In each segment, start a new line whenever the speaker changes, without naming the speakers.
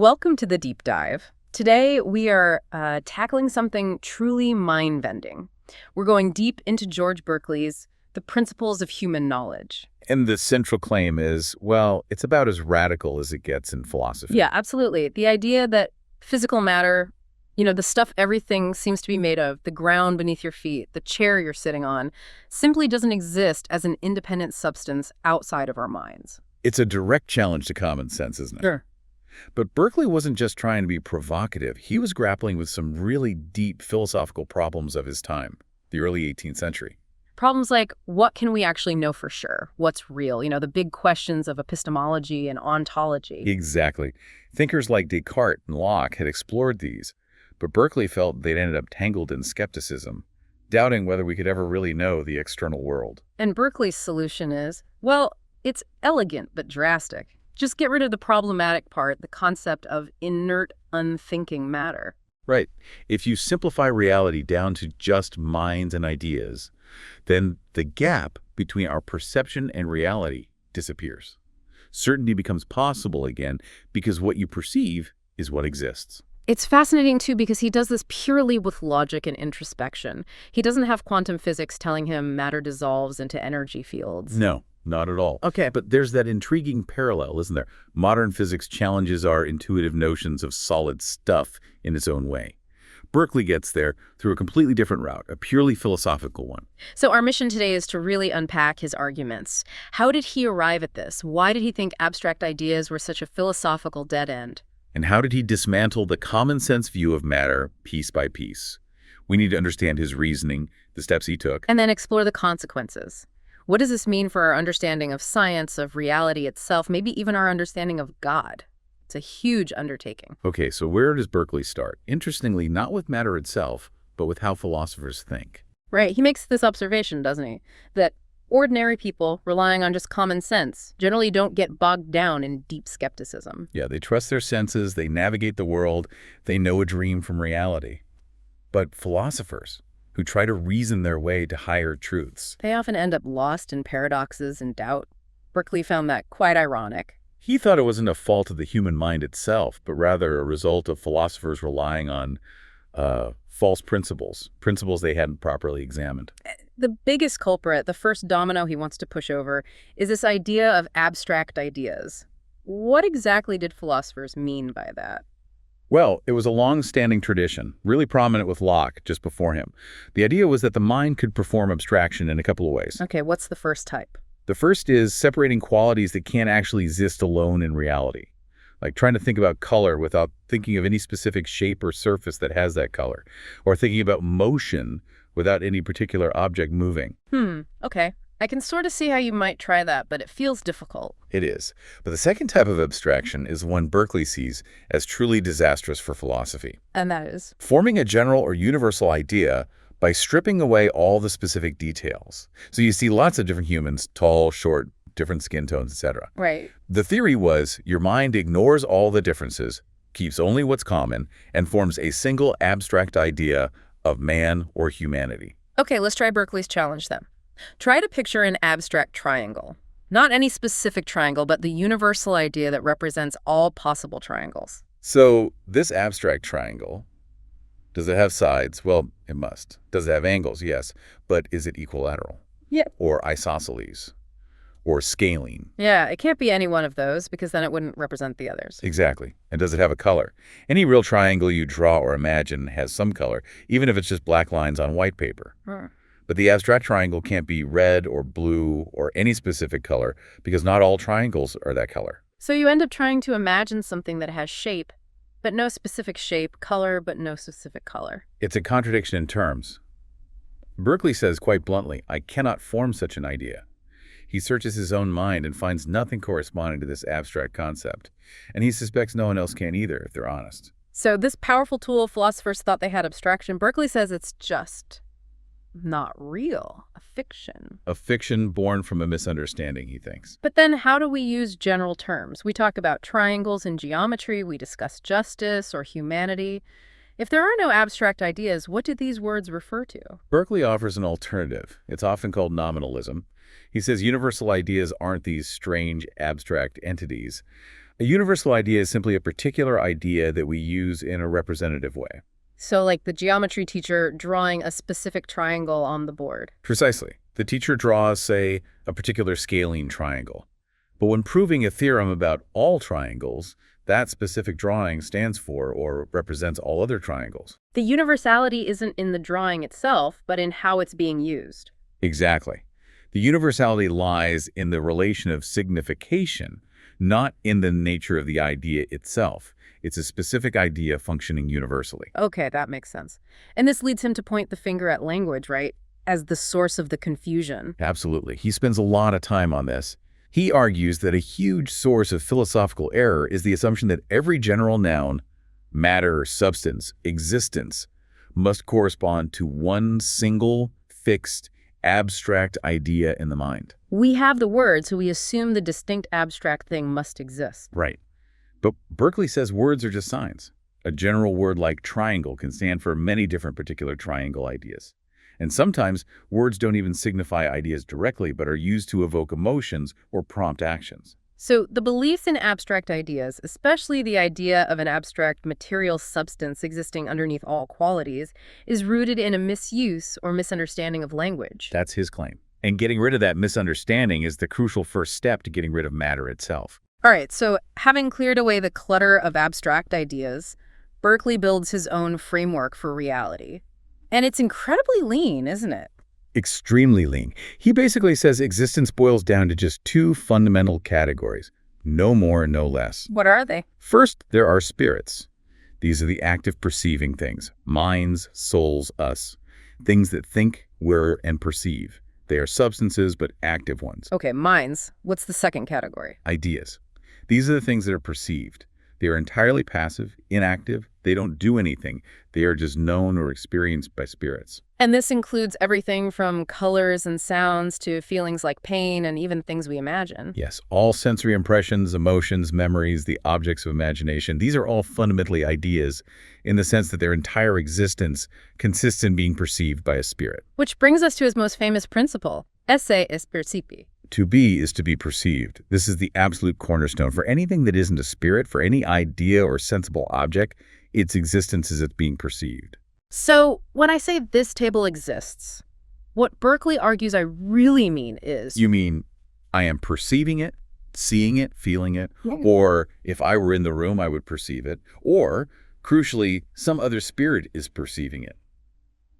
Welcome to the deep dive. Today we are tackling something truly mind-bending. We're going deep into George Berkeley's The Principles of Human Knowledge.
And the central claim is, well, it's about as radical as it gets in philosophy.
Yeah, absolutely. The idea that physical matter, the stuff everything seems to be made of, the ground beneath your feet, the chair you're sitting on, simply doesn't exist as an independent substance outside of our minds.
It's a direct challenge to common sense, isn't it?
Sure.
But Berkeley wasn't just trying to be provocative. He was grappling with some really deep philosophical problems of his time, the early 18th century.
Problems like, what can we actually know for sure? What's real? The big questions of epistemology and ontology.
Exactly. Thinkers like Descartes and Locke had explored these, but Berkeley felt they'd ended up tangled in skepticism, doubting whether we could ever really know the external world.
And Berkeley's solution is, well, it's elegant but drastic. Just get rid of the problematic part, the concept of inert, unthinking matter.
Right. If you simplify reality down to just minds and ideas, then the gap between our perception and reality disappears. Certainty becomes possible again because what you perceive is what exists.
It's fascinating, too, because he does this purely with logic and introspection. He doesn't have quantum physics telling him matter dissolves into energy fields.
No, not at all.
Okay.
But there's that intriguing parallel, isn't there? Modern physics challenges our intuitive notions of solid stuff in its own way. Berkeley gets there through a completely different route, a purely philosophical one.
So our mission today is to really unpack his arguments. How did he arrive at this? Why did he think abstract ideas were such a philosophical dead end?
And how did he dismantle the common sense view of matter piece by piece? We need to understand his reasoning, the steps he took.
And then explore the consequences. What does this mean for our understanding of science, of reality itself, maybe even our understanding of God? It's a huge undertaking.
Okay, so where does Berkeley start? Interestingly, not with matter itself, but with how philosophers think.
Right. He makes this observation, doesn't he? That ordinary people relying on just common sense generally don't get bogged down in deep skepticism.
Yeah, they trust their senses, they navigate the world, they know a dream from reality. But philosophers, who try to reason their way to higher truths,
they often end up lost in paradoxes and doubt. Berkeley found that quite ironic.
he thought it wasn't a fault of the human mind itself, but rather a result of philosophers relying on false principles they hadn't properly examined.
The biggest culprit, the first domino he wants to push over, is this idea of abstract ideas. What exactly did philosophers mean by that?
Well, it was a long-standing tradition, really prominent with Locke just before him. The idea was that the mind could perform abstraction in a couple of ways.
Okay, what's the first type?
The first is separating qualities that can't actually exist alone in reality, like trying to think about color without thinking of any specific shape or surface that has that color, or thinking about motion without any particular object moving.
Okay. I can sort of see how you might try that, but it feels difficult.
It is. But the second type of abstraction is the one Berkeley sees as truly disastrous for philosophy.
And that is?
Forming a general or universal idea by stripping away all the specific details. So you see lots of different humans, tall, short, different skin tones, etc.
Right.
The theory was your mind ignores all the differences, keeps only what's common, and forms a single abstract idea of man or humanity.
Okay, let's try Berkeley's challenge then. Try to picture an abstract triangle. Not any specific triangle, but the universal idea that represents all possible triangles.
So this abstract triangle, does it have sides? Well, it must. Does it have angles? Yes. But is it equilateral?
Yeah.
Or isosceles? Or scalene?
Yeah, it can't be any one of those because then it wouldn't represent the others.
Exactly. And does it have a color? Any real triangle you draw or imagine has some color, even if it's just black lines on white paper. But the abstract triangle can't be red or blue or any specific color because not all triangles are that color.
So you end up trying to imagine something that has shape, but no specific shape, color, but no specific color.
It's a contradiction in terms. Berkeley says quite bluntly, I cannot form such an idea. He searches his own mind and finds nothing corresponding to this abstract concept. And he suspects no one else can either, if they're honest.
So this powerful tool philosophers thought they had abstraction. Berkeley says it's just not real, a fiction.
A fiction born from a misunderstanding, he thinks.
But then how do we use general terms? We talk about triangles in geometry, we discuss justice or humanity. If there are no abstract ideas, what do these words refer to?
Berkeley offers an alternative. It's often called nominalism. He says universal ideas aren't these strange, abstract entities, A universal idea is simply a particular idea that we use in a representative way.
So like the geometry teacher drawing a specific triangle on the board.
Precisely. The teacher draws, say, a particular scalene triangle. But when proving a theorem about all triangles, that specific drawing stands for or represents all other triangles.
The universality isn't in the drawing itself, but in how it's being used.
Exactly. The universality lies in the relation of signification, not in the nature of the idea itself. It's a specific idea functioning universally.
Okay, that makes sense. And this leads him to point the finger at language, right? As the source of the confusion.
Absolutely. He spends a lot of time on this. He argues that a huge source of philosophical error is the assumption that every general noun, matter, substance, existence, must correspond to one single, fixed, abstract idea in the mind.
We have the word, so we assume the distinct abstract thing must exist.
Right. But Berkeley says words are just signs. A general word like triangle can stand for many different particular triangle ideas. And sometimes words don't even signify ideas directly, but are used to evoke emotions or prompt actions.
So the beliefs in abstract ideas, especially the idea of an abstract material substance existing underneath all qualities, is rooted in a misuse or misunderstanding of language.
That's his claim. And getting rid of that misunderstanding is the crucial first step to getting rid of matter itself.
All right, so having cleared away the clutter of abstract ideas, Berkeley builds his own framework for reality. And it's incredibly lean, isn't it?
Extremely lean. He basically says existence boils down to just two fundamental categories. No more, no less.
What are they?
First, there are spirits. These are the active perceiving things. Minds, souls, us. Things that think, will, and perceive. They are substances, but active ones.
Okay, minds. What's the second category?
Ideas. These are the things that are perceived. They are entirely passive, inactive. They don't do anything. They are just known or experienced by spirits.
And this includes everything from colors and sounds to feelings like pain and even things we imagine.
Yes, all sensory impressions, emotions, memories, the objects of imagination, these are all fundamentally ideas in the sense that their entire existence consists in being perceived by a spirit.
Which brings us to his most famous principle, Esse, percipi.
To be is to be perceived. This is the absolute cornerstone. For anything that isn't a spirit, for any idea or sensible object, its existence is it's being perceived.
So when I say this table exists, what Berkeley argues I really mean is...
You mean I am perceiving it, seeing it, feeling it,
Yeah.
or if I were in the room, I would perceive it, or, crucially, some other spirit is perceiving it.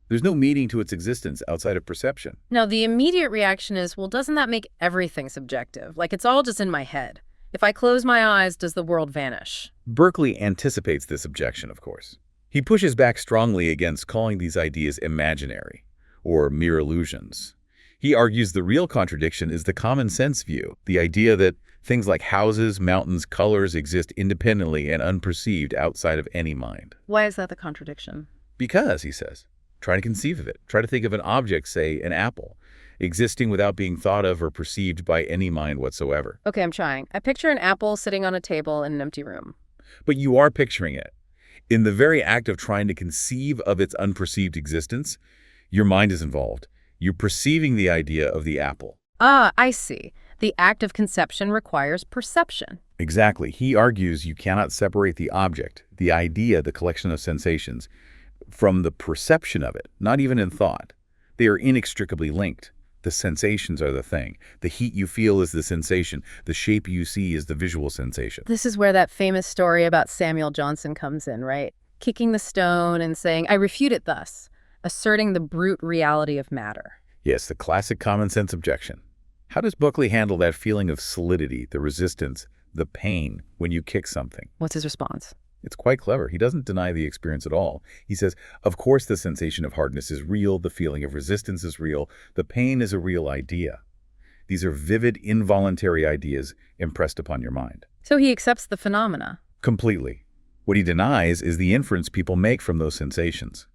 There's no meaning to its existence outside of perception.
Now, the immediate reaction is, well, doesn't that make everything subjective? Like, it's all just in my head. If I close my eyes, does the world vanish?
Berkeley anticipates this objection, of course. He pushes back strongly against calling these ideas imaginary or mere illusions. He argues the real contradiction is the common sense view, the idea that things like houses, mountains, colors exist independently and unperceived outside of any mind.
Why is that the contradiction?
Because, he says, try to conceive of it. Try to think of an object, say an apple, existing without being thought of or perceived by any mind whatsoever.
Okay, I'm trying. I picture an apple sitting on a table in an empty room.
But you are picturing it. In the very act of trying to conceive of its unperceived existence, your mind is involved. You're perceiving the idea of the apple.
Ah, I see. The act of conception requires perception.
Exactly. He argues you cannot separate the object, the idea, the collection of sensations, from the perception of it, not even in thought. They are inextricably linked. The sensations are the thing. The heat you feel is the sensation. The shape you see is the visual sensation.
This is where that famous story about Samuel Johnson comes in, right? Kicking the stone and saying, I refute it thus, asserting the brute reality of matter.
Yes, the classic common sense objection. How does Berkeley handle that feeling of solidity, the resistance, the pain when you kick something?
What's his response?
It's quite clever. He doesn't deny the experience at all. He says, of course the sensation of hardness is real, the feeling of resistance is real, the pain is a real idea. These are vivid, involuntary ideas impressed upon your mind.
So he accepts the phenomena.
Completely. What he denies is the inference people make from those sensations.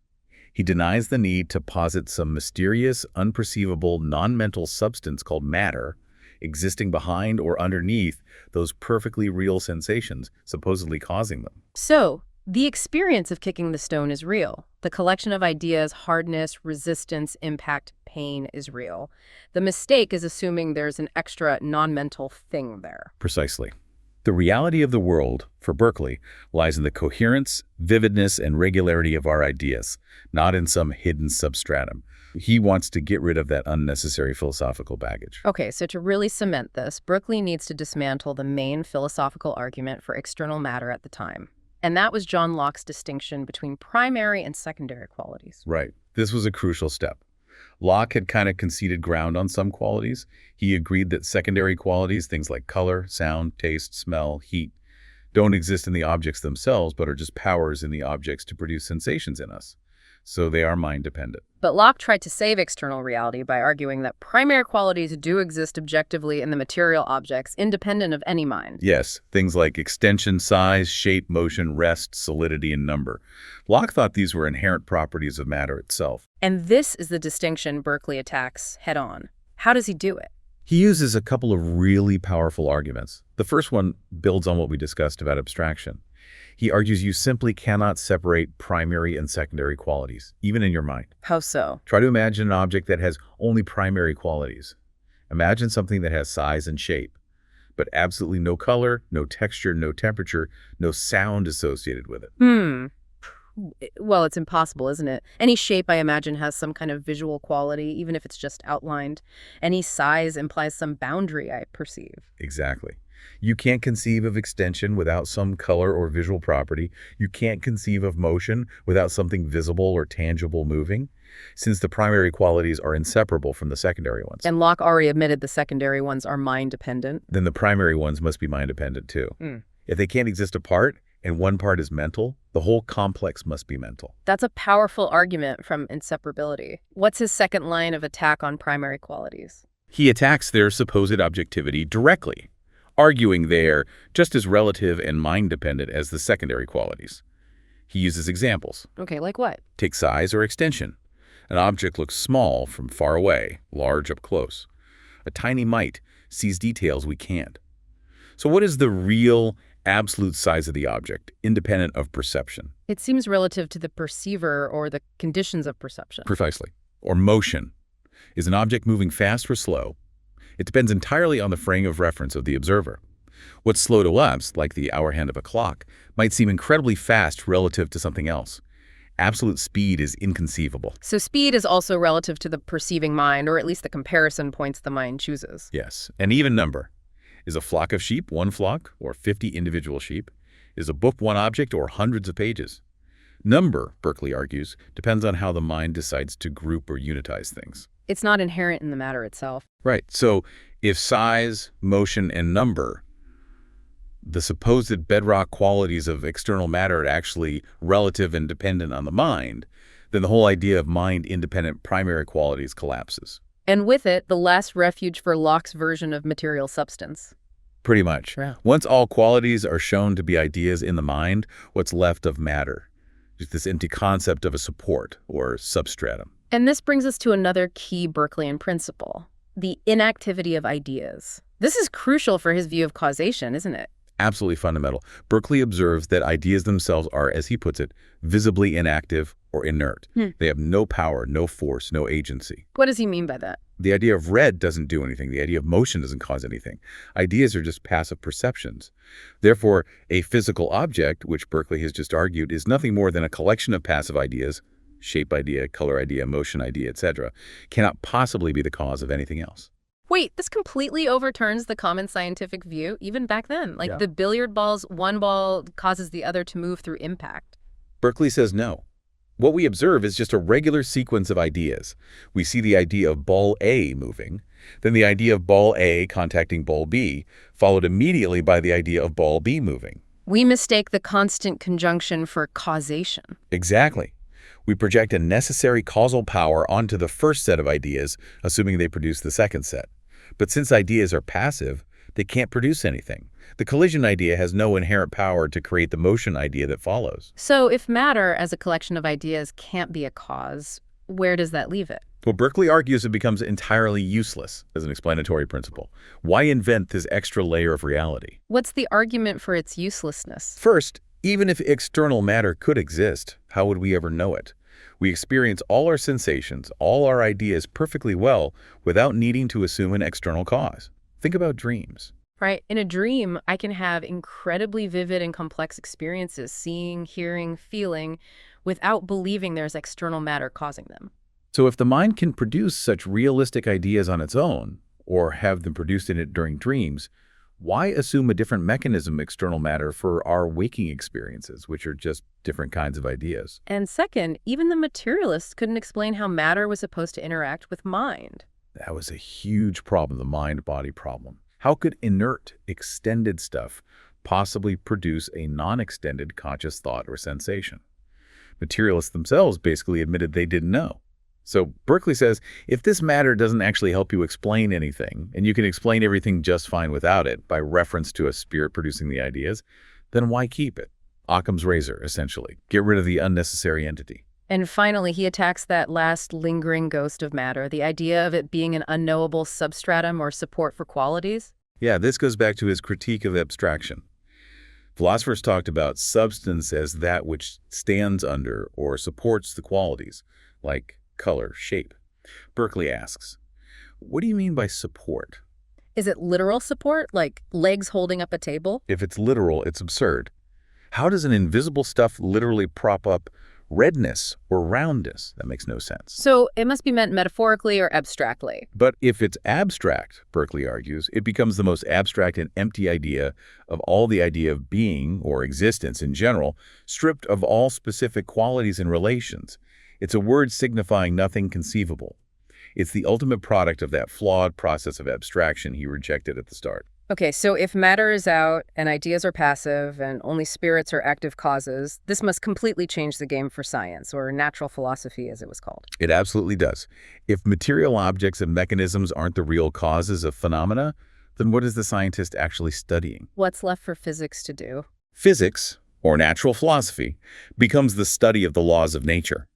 He denies the need to posit some mysterious, unperceivable, non-mental substance called matter existing behind or underneath those perfectly real sensations, supposedly causing them.
So, the experience of kicking the stone is real. The collection of ideas, hardness, resistance, impact, pain is real. The mistake is assuming there's an extra non-mental thing there.
Precisely. The reality of the world, for Berkeley, lies in the coherence, vividness, and regularity of our ideas, not in some hidden substratum. He wants to get rid of that unnecessary philosophical baggage.
Okay, so to really cement this, Berkeley needs to dismantle the main philosophical argument for external matter at the time. And that was John Locke's distinction between primary and secondary qualities.
Right. This was a crucial step. Locke had kind of conceded ground on some qualities. He agreed that secondary qualities, things like color, sound, taste, smell, heat, don't exist in the objects themselves, but are just powers in the objects to produce sensations in us. So they are mind-dependent.
But Locke tried to save external reality by arguing that primary qualities do exist objectively in the material objects, independent of any mind.
Yes, things like extension, size, shape, motion, rest, solidity, and number. Locke thought these were inherent properties of matter itself.
And this is the distinction Berkeley attacks head-on. How does he do it?
He uses a couple of really powerful arguments. The first one builds on what we discussed about abstraction. He argues you simply cannot separate primary and secondary qualities, even in your mind.
How so?
Try to imagine an object that has only primary qualities. Imagine something that has size and shape, but absolutely no color, no texture, no temperature, no sound associated with it.
Well, it's impossible, isn't it? Any shape, I imagine, has some kind of visual quality, even if it's just outlined. Any size implies some boundary, I perceive.
Exactly. You can't conceive of extension without some color or visual property. You can't conceive of motion without something visible or tangible moving, since the primary qualities are inseparable from the secondary ones.
And Locke already admitted the secondary ones are mind-dependent.
Then the primary ones must be mind-dependent too. If they can't exist apart, and one part is mental, the whole complex must be mental.
That's a powerful argument from inseparability. What's his second line of attack on primary qualities?
He attacks their supposed objectivity directly, arguing they are just as relative and mind-dependent as the secondary qualities. He uses examples.
Okay, like what?
Take size or extension. An object looks small from far away, large up close. A tiny mite sees details we can't. So what is the real, absolute size of the object, independent of perception?
It seems relative to the perceiver or the conditions of perception.
Precisely. Or motion. Is an object moving fast or slow? It depends entirely on the frame of reference of the observer. What's slow to us, like the hour hand of a clock, might seem incredibly fast relative to something else. Absolute speed is inconceivable.
So speed is also relative to the perceiving mind, or at least the comparison points the mind chooses.
Yes, an even number. Is a flock of sheep one flock, or 50 individual sheep? Is a book one object, or hundreds of pages? Number, Berkeley argues, depends on how the mind decides to group or unitize things.
It's not inherent in the matter itself.
Right. So if size, motion, and number, the supposed bedrock qualities of external matter, are actually relative and dependent on the mind, then the whole idea of mind-independent primary qualities collapses.
And with it, the last refuge for Locke's version of material substance.
Pretty much.
Yeah.
Once all qualities are shown to be ideas in the mind, what's left of matter? Just this empty concept of a support or substratum.
And this brings us to another key Berkeleyan principle, the inactivity of ideas. This is crucial for his view of causation, isn't it?
Absolutely fundamental. Berkeley observes that ideas themselves are, as he puts it, visibly inactive or inert. They have no power, no force, no agency.
What does he mean by that?
The idea of red doesn't do anything. The idea of motion doesn't cause anything. Ideas are just passive perceptions. Therefore, a physical object, which Berkeley has just argued, is nothing more than a collection of passive ideas, shape idea, color idea, motion idea, etc., cannot possibly be the cause of anything else.
Wait, this completely overturns the common scientific view, even back then. Like the billiard balls, one ball causes the other to move through impact.
Berkeley says no. What we observe is just a regular sequence of ideas. We see the idea of ball A moving, then the idea of ball A contacting ball B, followed immediately by the idea of ball B moving.
We mistake the constant conjunction for causation.
Exactly. We project a necessary causal power onto the first set of ideas, assuming they produce the second set. But since ideas are passive, they can't produce anything. The collision idea has no inherent power to create the motion idea that follows.
So if matter as a collection of ideas can't be a cause, where does that leave it?
Well, Berkeley argues it becomes entirely useless as an explanatory principle. Why invent this extra layer of reality?
What's the argument for its uselessness?
First, even if external matter could exist, how would we ever know it? We experience all our sensations, all our ideas perfectly well without needing to assume an external cause. Think about dreams.
Right? In a dream, I can have incredibly vivid and complex experiences, seeing, hearing, feeling, without believing there's external matter causing them.
So if the mind can produce such realistic ideas on its own, or have them produced in it during dreams, why assume a different mechanism, external matter, for our waking experiences, which are just different kinds of ideas?
And second, even the materialists couldn't explain how matter was supposed to interact with mind.
That was a huge problem, the mind-body problem. How could inert, extended stuff possibly produce a non-extended conscious thought or sensation? Materialists themselves basically admitted they didn't know. So Berkeley says, if this matter doesn't actually help you explain anything, and you can explain everything just fine without it by reference to a spirit producing the ideas, then why keep it? Occam's razor, essentially. Get rid of the unnecessary entity.
And finally, he attacks that last lingering ghost of matter, the idea of it being an unknowable substratum or support for qualities.
Yeah, this goes back to his critique of abstraction. Philosophers talked about substance as that which stands under or supports the qualities, like color, shape. Berkeley asks, what do you mean by support?
Is it literal support, like legs holding up a table?
If it's literal, it's absurd. How does an invisible stuff literally prop up redness or roundness? That makes no sense.
So it must be meant metaphorically or abstractly.
But if it's abstract, Berkeley argues, it becomes the most abstract and empty idea of all the idea of being or existence in general, stripped of all specific qualities and relations. It's a word signifying nothing conceivable. It's the ultimate product of that flawed process of abstraction he rejected at the start.
Okay, so if matter is out and ideas are passive and only spirits are active causes, this must completely change the game for science, or natural philosophy as it was called.
It absolutely does. If material objects and mechanisms aren't the real causes of phenomena, then what is the scientist actually studying?
What's left for physics to do?
Physics, or natural philosophy, becomes the study of the laws of nature.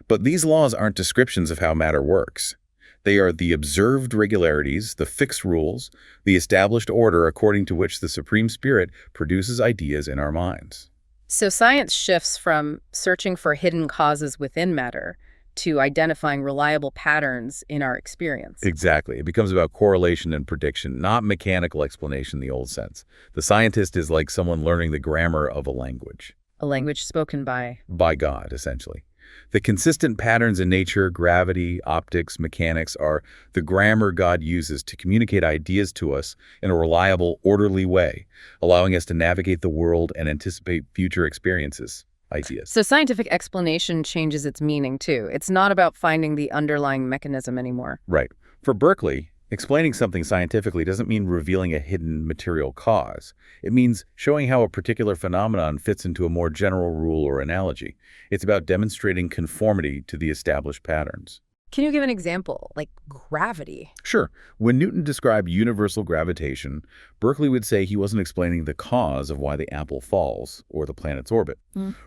But these laws aren't descriptions of how matter works. They are the observed regularities, the fixed rules, the established order according to which the Supreme Spirit produces ideas in our minds.
So science shifts from searching for hidden causes within matter to identifying reliable patterns in our experience.
Exactly. It becomes about correlation and prediction, not mechanical explanation in the old sense. The scientist is like someone learning the grammar of a language.
A language spoken by
God, essentially. The consistent patterns in nature, gravity, optics, mechanics are the grammar God uses to communicate ideas to us in a reliable, orderly way, allowing us to navigate the world and anticipate future experiences, ideas.
So scientific explanation changes its meaning, too. It's not about finding the underlying mechanism anymore.
Right. For Berkeley, explaining something scientifically doesn't mean revealing a hidden material cause. It means showing how a particular phenomenon fits into a more general rule or analogy. It's about demonstrating conformity to the established patterns.
Can you give an example, like gravity?
Sure. When Newton described universal gravitation, Berkeley would say he wasn't explaining the cause of why the apple falls or the planet's orbit.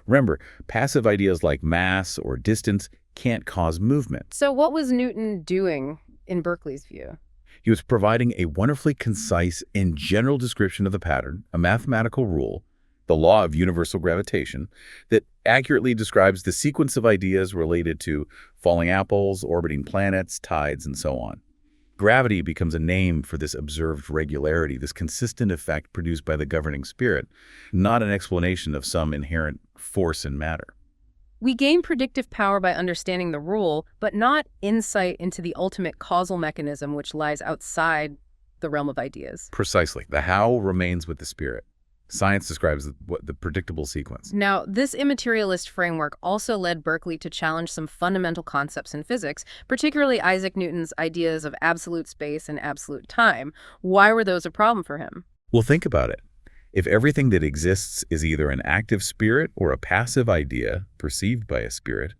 Remember, passive ideas like mass or distance can't cause movement.
So what was Newton doing in Berkeley's view?
He was providing a wonderfully concise and general description of the pattern, a mathematical rule, the law of universal gravitation, that accurately describes the sequence of ideas related to falling apples, orbiting planets, tides, and so on. Gravity becomes a name for this observed regularity, this consistent effect produced by the governing spirit, not an explanation of some inherent force in matter.
We gain predictive power by understanding the rule, but not insight into the ultimate causal mechanism which lies outside the realm of ideas.
Precisely. The how remains with the spirit. Science describes the predictable sequence.
Now, this immaterialist framework also led Berkeley to challenge some fundamental concepts in physics, particularly Isaac Newton's ideas of absolute space and absolute time. Why were those a problem for him?
Well, think about it. If everything that exists is either an active spirit or a passive idea perceived by a spirit,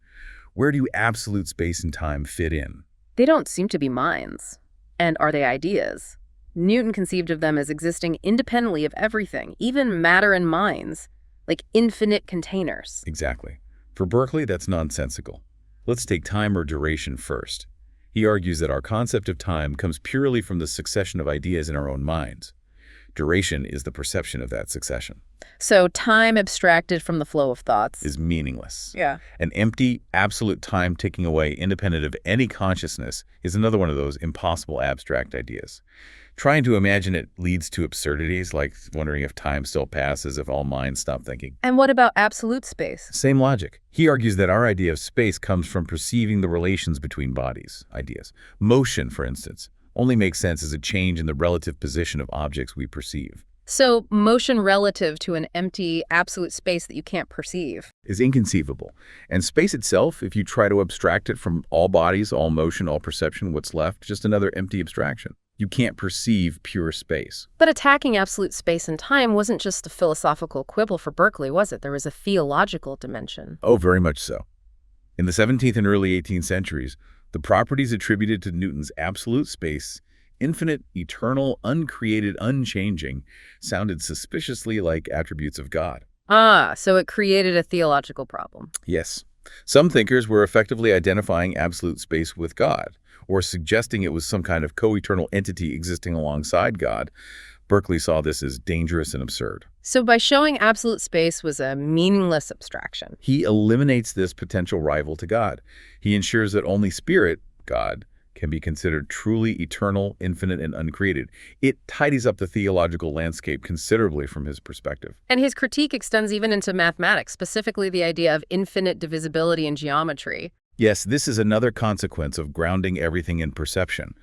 where do absolute space and time fit in?
They don't seem to be minds. And are they ideas? Newton conceived of them as existing independently of everything, even matter and minds, like infinite containers.
Exactly. For Berkeley, that's nonsensical. Let's take time or duration first. He argues that our concept of time comes purely from the succession of ideas in our own minds. Duration is the perception of that succession.
So time abstracted from the flow of thoughts
Is meaningless.
Yeah.
An empty, absolute time ticking away independent of any consciousness is another one of those impossible abstract ideas. Trying to imagine it leads to absurdities, like wondering if time still passes if all minds stop thinking.
And what about absolute space?
Same logic. He argues that our idea of space comes from perceiving the relations between bodies, ideas. Motion, for instance, only makes sense as a change in the relative position of objects we perceive.
So motion relative to an empty, absolute space that you can't perceive.
Is inconceivable. And space itself, if you try to abstract it from all bodies, all motion, all perception, what's left? Just another empty abstraction. You can't perceive pure space.
But attacking absolute space and time wasn't just a philosophical quibble for Berkeley, was it? There was a theological dimension.
Oh, very much so. In the 17th and early 18th centuries, the properties attributed to Newton's absolute space, infinite, eternal, uncreated, unchanging, sounded suspiciously like attributes of God.
Ah, so it created a theological problem.
Yes. Some thinkers were effectively identifying absolute space with God, or suggesting it was some kind of co-eternal entity existing alongside God. Berkeley saw this as dangerous and absurd.
So by showing absolute space was a meaningless abstraction.
He eliminates this potential rival to God. He ensures that only Spirit, God, can be considered truly eternal, infinite, and uncreated. It tidies up the theological landscape considerably from his perspective.
And his critique extends even into mathematics, specifically the idea of infinite divisibility in geometry.
Yes, this is another consequence of grounding everything in perception.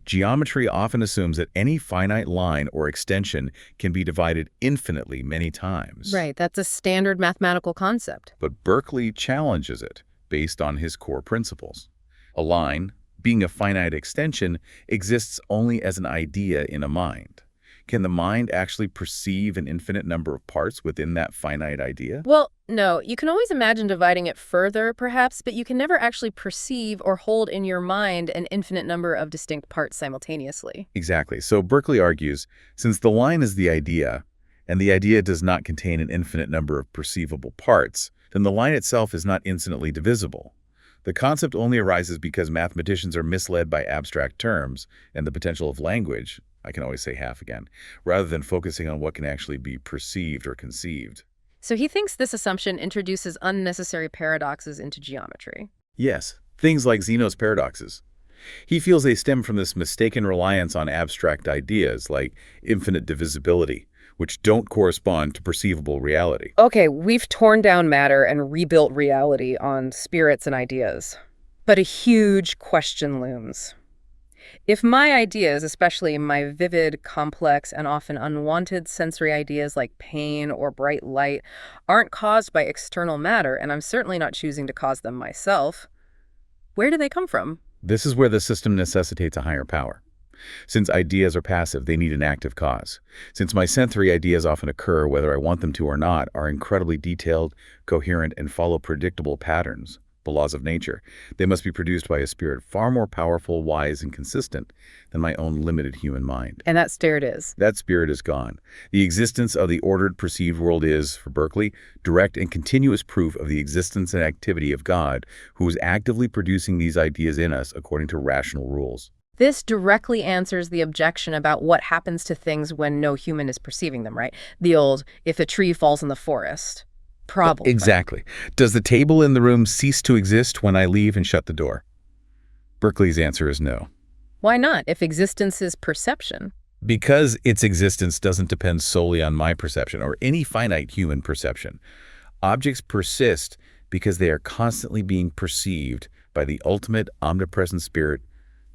Geometry often assumes that any finite line or extension can be divided infinitely many times.
Right, that's a standard mathematical concept.
But Berkeley challenges it based on his core principles. A line, being a finite extension, exists only as an idea in a mind. Can the mind actually perceive an infinite number of parts within that finite idea?
Well, no, you can always imagine dividing it further, perhaps, but you can never actually perceive or hold in your mind an infinite number of distinct parts simultaneously.
Exactly. So Berkeley argues, since the line is the idea, and the idea does not contain an infinite number of perceivable parts, then the line itself is not infinitely divisible. The concept only arises because mathematicians are misled by abstract terms and the potential of language, I can always say half again, rather than focusing on what can actually be perceived or conceived.
So he thinks this assumption introduces unnecessary paradoxes into geometry.
Yes, things like Zeno's paradoxes. He feels they stem from this mistaken reliance on abstract ideas like infinite divisibility, which don't correspond to perceivable reality.
Okay, we've torn down matter and rebuilt reality on spirits and ideas. But a huge question looms. If my ideas, especially my vivid, complex, and often unwanted sensory ideas like pain or bright light, aren't caused by external matter, and I'm certainly not choosing to cause them myself, where do they come from?
This is where the system necessitates a higher power. Since ideas are passive, they need an active cause. Since my sensory ideas often occur whether I want them to or not, are incredibly detailed, coherent, and follow predictable patterns, the laws of nature, they must be produced by a spirit far more powerful, wise, and consistent than my own limited human mind.
And that spirit is?
That spirit is gone. The existence of the ordered, perceived world is, for Berkeley, direct and continuous proof of the existence and activity of God, who is actively producing these ideas in us according to rational rules.
This directly answers the objection about what happens to things when no human is perceiving them, right? The old, if a tree falls in the forest problem.
Exactly. Does the table in the room cease to exist when I leave and shut the door? Berkeley's answer is no.
Why not, if existence is perception?
Because its existence doesn't depend solely on my perception or any finite human perception. Objects persist because they are constantly being perceived by the ultimate omnipresent spirit,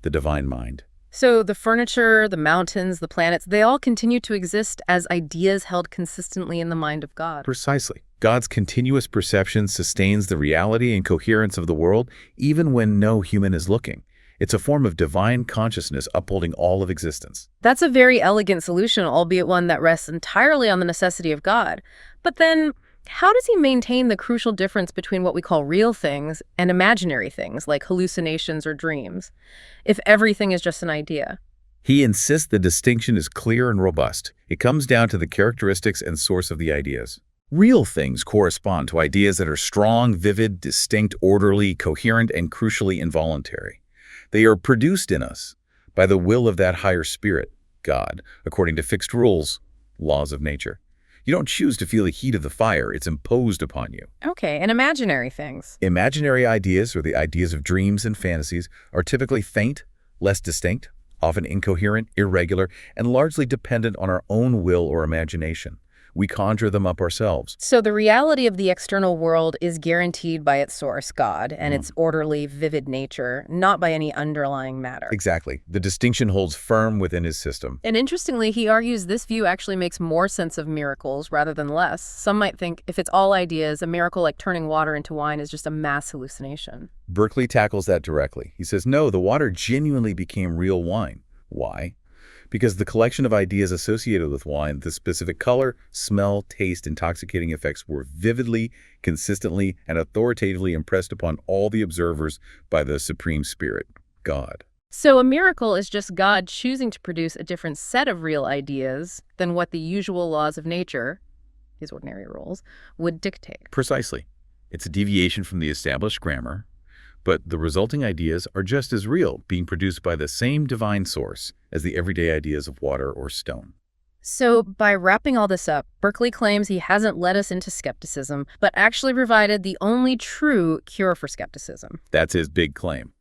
the divine mind.
So the furniture, the mountains, the planets, they all continue to exist as ideas held consistently in the mind of God.
Precisely. God's continuous perception sustains the reality and coherence of the world even when no human is looking. It's a form of divine consciousness upholding all of existence.
That's a very elegant solution, albeit one that rests entirely on the necessity of God. But then, how does he maintain the crucial difference between what we call real things and imaginary things, like hallucinations or dreams, if everything is just an idea?
He insists the distinction is clear and robust. It comes down to the characteristics and source of the ideas. Real things correspond to ideas that are strong, vivid, distinct, orderly, coherent, and crucially involuntary. They are produced in us by the will of that higher spirit, God, according to fixed rules, laws of nature. You don't choose to feel the heat of the fire, it's imposed upon you.
Okay, and imaginary things.
Imaginary ideas, or the ideas of dreams and fantasies, are typically faint, less distinct, often incoherent, irregular, and largely dependent on our own will or imagination. We conjure them up ourselves.
So the reality of the external world is guaranteed by its source, God, and its orderly, vivid nature, not by any underlying matter.
Exactly. The distinction holds firm within his system.
And interestingly, he argues this view actually makes more sense of miracles rather than less. Some might think if it's all ideas, a miracle like turning water into wine is just a mass hallucination.
Berkeley tackles that directly. He says, no, the water genuinely became real wine. Why? Because the collection of ideas associated with wine, the specific color, smell, taste, intoxicating effects were vividly, consistently, and authoritatively impressed upon all the observers by the Supreme Spirit, God.
So a miracle is just God choosing to produce a different set of real ideas than what the usual laws of nature, his ordinary rules, would dictate.
Precisely. It's a deviation from the established grammar, but the resulting ideas are just as real, being produced by the same divine source as the everyday ideas of water or stone.
So by wrapping all this up, Berkeley claims he hasn't led us into skepticism, but actually provided the only true cure for skepticism.
That's his big claim.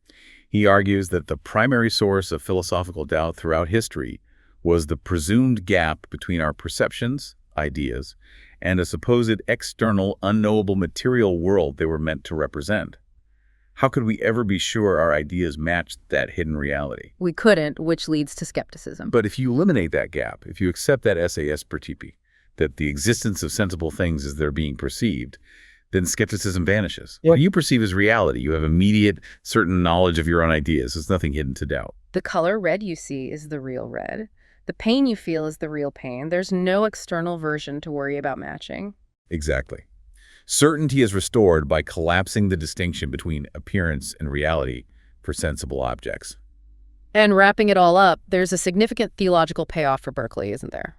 He argues that the primary source of philosophical doubt throughout history was the presumed gap between our perceptions, ideas, and a supposed external, unknowable material world they were meant to represent. How could we ever be sure our ideas matched that hidden reality?
We couldn't, which leads to skepticism.
But if you eliminate that gap, if you accept that Esse percipi, that the existence of sensible things as they're being perceived, then skepticism vanishes. What you perceive as reality, you have immediate, certain knowledge of your own ideas. There's nothing hidden to doubt.
The color red you see is the real red. The pain you feel is the real pain. There's no external version to worry about matching.
Exactly. Certainty is restored by collapsing the distinction between appearance and reality for sensible objects.
And wrapping it all up, there's a significant theological payoff for Berkeley, isn't there?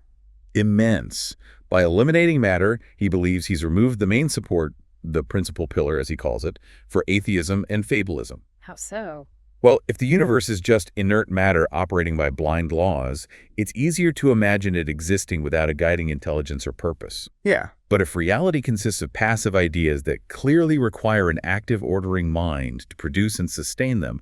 Immense. By eliminating matter, he believes he's removed the main support, the principal pillar, as he calls it, for atheism and fatalism.
How so?
Well, if the universe is just inert matter operating by blind laws, it's easier to imagine it existing without a guiding intelligence or purpose.
Yeah.
But if reality consists of passive ideas that clearly require an active ordering mind to produce and sustain them,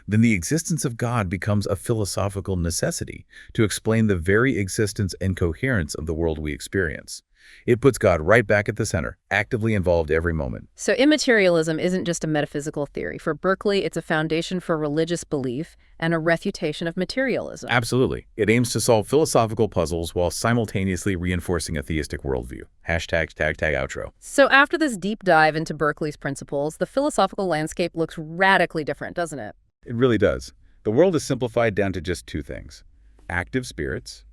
then the existence of God becomes a philosophical necessity to explain the very existence and coherence of the world we experience. It puts God right back at the center, actively involved every moment.
So immaterialism isn't just a metaphysical theory. For Berkeley, it's a foundation for religious belief and a refutation of materialism.
Absolutely. It aims to solve philosophical puzzles while simultaneously reinforcing a theistic worldview. Hashtag outro.
So after this deep dive into Berkeley's principles, the philosophical landscape looks radically different, doesn't it?
It really does. The world is simplified down to just two things: active spirits,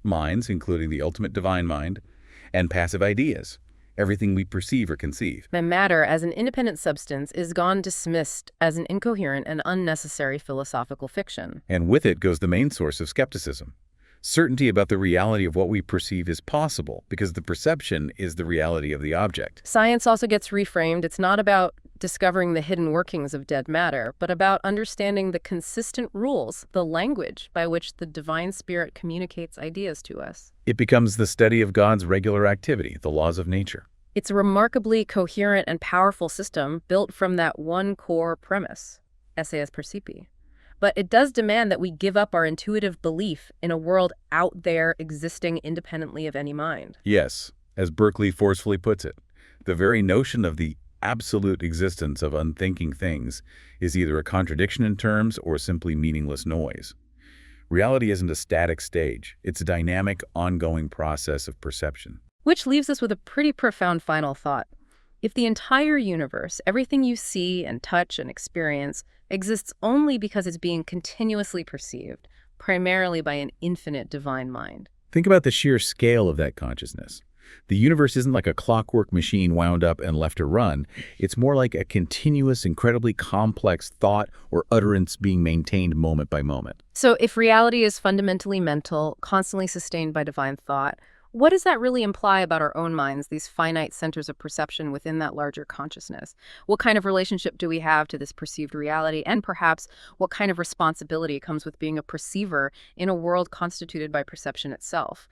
minds, including the ultimate divine mind, and passive ideas, everything we perceive or conceive.
And matter as an independent substance is gone dismissed as an incoherent and unnecessary philosophical fiction.
And with it goes the main source of skepticism. Certainty about the reality of what we perceive is possible because the perception is the reality of the object.
Science also gets reframed. It's not about discovering the hidden workings of dead matter, but about understanding the consistent rules, the language by which the divine spirit communicates ideas to us.
It becomes the study of God's regular activity, the laws of nature.
It's a remarkably coherent and powerful system built from that one core premise, esse percipi. But it does demand that we give up our intuitive belief in a world out there existing independently of any mind.
Yes, as Berkeley forcefully puts it, the very notion of the absolute existence of unthinking things is either a contradiction in terms or simply meaningless noise. Reality isn't a static stage. It's a dynamic, ongoing process of perception.
Which leaves us with a pretty profound final thought. If the entire universe, everything you see and touch and experience, exists only because it's being continuously perceived, primarily by an infinite divine mind.
Think about the sheer scale of that consciousness. The universe isn't like a clockwork machine wound up and left to run. It's more like a continuous, incredibly complex thought or utterance being maintained moment by moment.
So if reality is fundamentally mental, constantly sustained by divine thought, What does that really imply about our own minds, these finite centers of perception within that larger consciousness? What kind of relationship do we have to this perceived reality? And perhaps what kind of responsibility comes with being a perceiver in a world constituted by perception itself?